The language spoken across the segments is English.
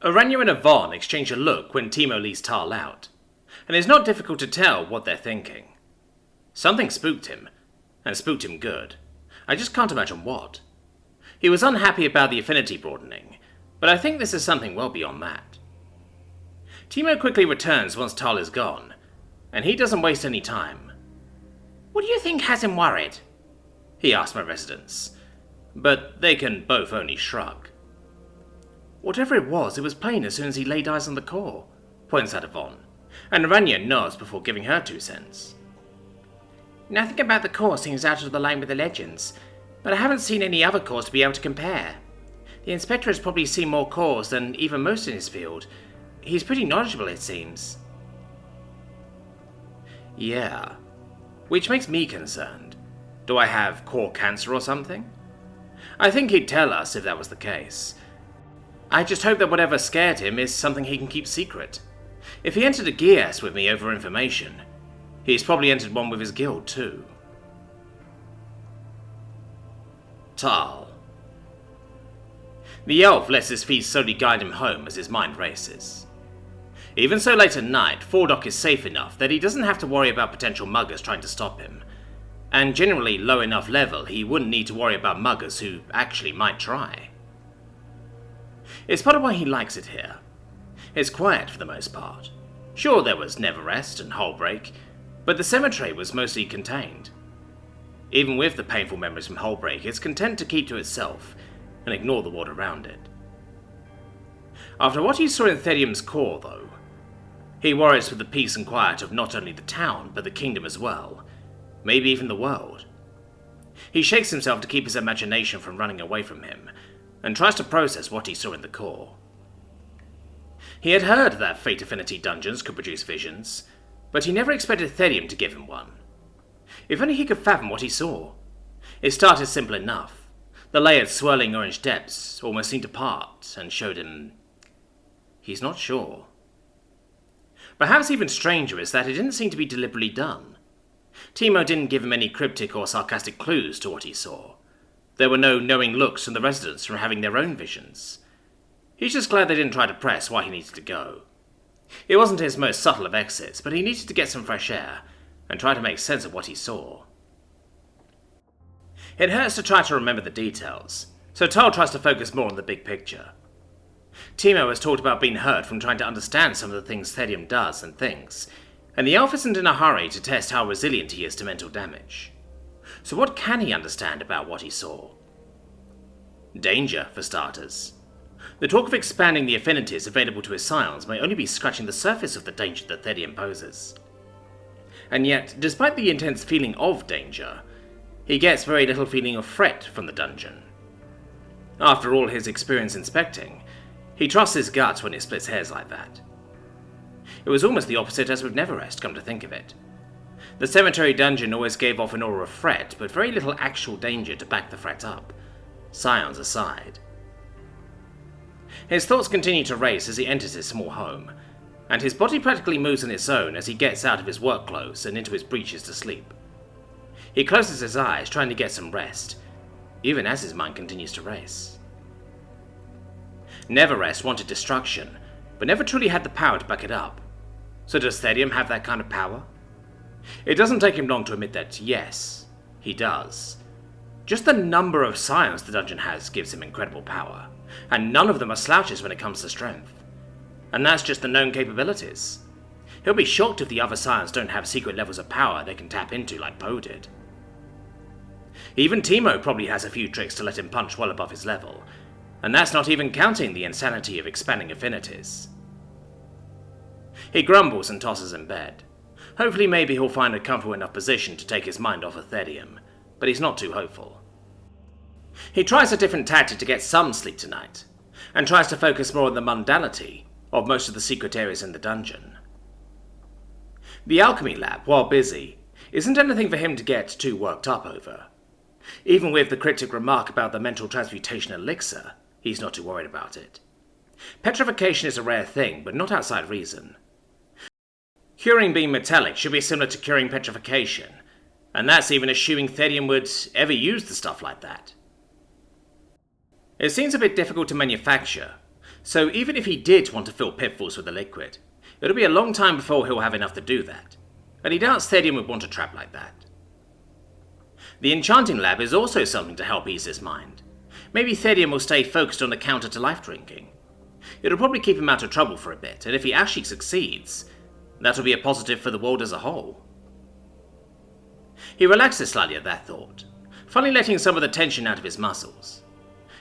Aranya and Yvonne exchange a look when Timo leads Tal out, and it's not difficult to tell what they're thinking. Something spooked him, and spooked him good. I just can't imagine what. He was unhappy about the affinity broadening, but I think this is something well beyond that. Timo quickly returns once Tal is gone, and he doesn't waste any time. "What do you think has him worried?" he asks my residents, but they can both only shrug. "Whatever it was plain as soon as he laid eyes on the core," points out Yvonne, and Aranya nods before giving her 2 cents. "Nothing about the core seems out of the line with the legends, but I haven't seen any other cores to be able to compare. The inspector has probably seen more cores than even most in his field. He's pretty knowledgeable, it seems." Yeah, which makes me concerned. Do I have core cancer or something? I think he'd tell us if that was the case. I just hope that whatever scared him is something he can keep secret. If he entered a geas with me over information, he's probably entered one with his guild too. Tal. The elf lets his feet slowly guide him home as his mind races. Even so late at night, Fordok is safe enough that he doesn't have to worry about potential muggers trying to stop him, and generally low enough level he wouldn't need to worry about muggers who actually might try. It's part of why he likes it here. It's quiet for the most part. Sure, there was Never Rest and Hullbreak, but the cemetery was mostly contained. Even with the painful memories from Hullbreak, it's content to keep to itself and ignore the world around it. After what he saw in Therium's core, though, he worries for the peace and quiet of not only the town, but the kingdom as well, maybe even the world. He shakes himself to keep his imagination from running away from him, and tries to process what he saw in the core. He had heard that Fate Affinity dungeons could produce visions, but he never expected Therium to give him one. If only he could fathom what he saw. It started simple enough. The layered swirling orange depths almost seemed to part and showed him... he's not sure. Perhaps even stranger is that it didn't seem to be deliberately done. Timo didn't give him any cryptic or sarcastic clues to what he saw. There were no knowing looks from the residents from having their own visions. He's just glad they didn't try to press why he needed to go. It wasn't his most subtle of exits, but he needed to get some fresh air and try to make sense of what he saw. It hurts to try to remember the details, so Tal tries to focus more on the big picture. Timo has talked about being hurt from trying to understand some of the things Therium does and thinks, and the elf isn't in a hurry to test how resilient he is to mental damage. So what can he understand about what he saw? Danger, for starters. The talk of expanding the affinities available to his scions may only be scratching the surface of the danger that Therium poses. And yet, despite the intense feeling of danger, he gets very little feeling of threat from the dungeon. After all his experience inspecting, he trusts his gut when it splits hairs like that. It was almost the opposite as with Neverrest, come to think of it. The cemetery dungeon always gave off an aura of threat, but very little actual danger to back the threat up, scions aside. His thoughts continue to race as he enters his small home, and his body practically moves on its own as he gets out of his work clothes and into his breeches to sleep. He closes his eyes, trying to get some rest, even as his mind continues to race. Neverrest wanted destruction, but never truly had the power to back it up. So does Therium have that kind of power? It doesn't take him long to admit that, yes, he does. Just the number of scions the dungeon has gives him incredible power, and none of them are slouches when it comes to strength. And that's just the known capabilities. He'll be shocked if the other scions don't have secret levels of power they can tap into like Poe did. Even Timo probably has a few tricks to let him punch well above his level, and that's not even counting the insanity of expanding affinities. He grumbles and tosses in bed. Hopefully maybe he'll find a comfortable enough position to take his mind off of Therium, but he's not too hopeful. He tries a different tactic to get some sleep tonight, and tries to focus more on the mundanity of most of the secret areas in the dungeon. The alchemy lab, while busy, isn't anything for him to get too worked up over. Even with the cryptic remark about the mental transmutation elixir, he's not too worried about it. Petrification is a rare thing, but not outside reason. Curing being metallic should be similar to curing petrification, and that's even assuming Therium would ever use the stuff like that. It seems a bit difficult to manufacture, So even if he did want to fill pitfalls with the liquid, it'll be a long time before he'll have enough to do that, and he doubts Thedium would want a trap like that. The enchanting lab is also something to help ease his mind. Maybe Thedium will stay focused on the counter to life drinking. It'll probably keep him out of trouble for a bit, and if he actually succeeds, that'll be a positive for the world as a whole. He relaxes slightly at that thought, finally letting some of the tension out of his muscles.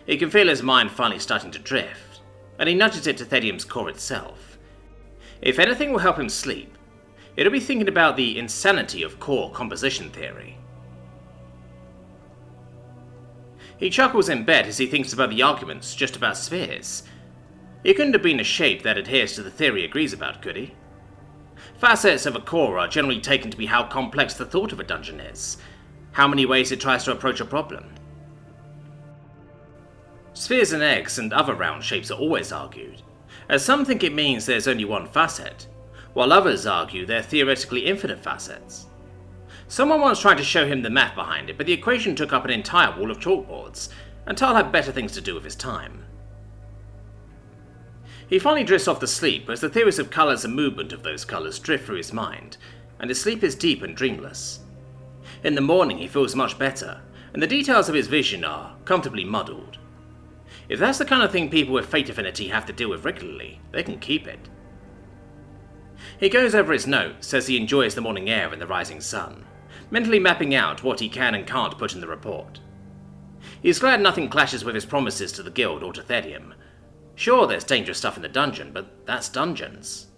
He can feel his mind finally starting to drift, and he nudges it to Thedium's core itself. If anything will help him sleep, it'll be thinking about the insanity of core composition theory. He chuckles in bed as he thinks about the arguments just about spheres. It couldn't have been a shape that adheres to the theory he agrees about, could he? Facets of a core are generally taken to be how complex the thought of a dungeon is, how many ways it tries to approach a problem. Spheres and eggs and other round shapes are always argued, as some think it means there's only one facet, while others argue they're theoretically infinite facets. Someone once tried to show him the math behind it, but the equation took up an entire wall of chalkboards, and Tal had better things to do with his time. He finally drifts off to sleep as the theories of colours and movement of those colours drift through his mind, and his sleep is deep and dreamless. In the morning he feels much better, and the details of his vision are comfortably muddled. If that's the kind of thing people with fate affinity have to deal with regularly, they can keep it. He goes over his notes as he enjoys the morning air and the rising sun, mentally mapping out what he can and can't put in the report. He's glad nothing clashes with his promises to the guild or to Thedium. Sure, there's dangerous stuff in the dungeon, but that's dungeons.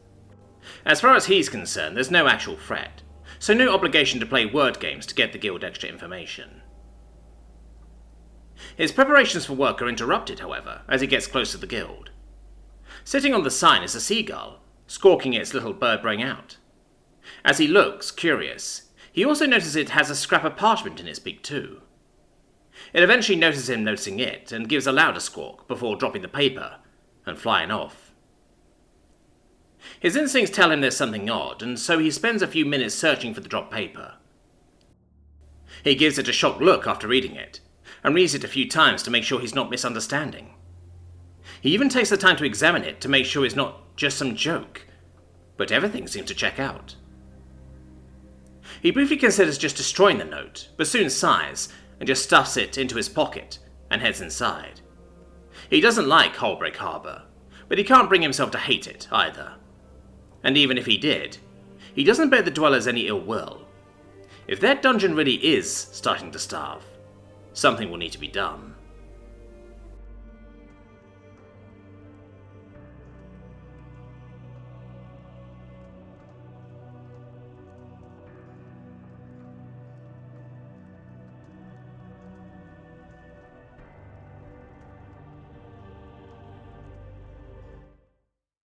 As far as he's concerned, there's no actual threat, so no obligation to play word games to get the guild extra information. His preparations for work are interrupted, however, as he gets close to the guild. Sitting on the sign is a seagull, squawking its little bird brain out. As he looks, curious, he also notices it has a scrap of parchment in its beak too. It eventually notices him noticing it, and gives a louder squawk before dropping the paper and flying off. His instincts tell him there's something odd, and so he spends a few minutes searching for the dropped paper. He gives it a shocked look after reading it, and reads it a few times to make sure he's not misunderstanding. He even takes the time to examine it to make sure it's not just some joke, but everything seems to check out. He briefly considers just destroying the note, but soon sighs and just stuffs it into his pocket and heads inside. He doesn't like Hullbreak Harbour, but he can't bring himself to hate it either. And even if he did, he doesn't bear the dwellers any ill will. If their dungeon really is starting to starve, something will need to be done.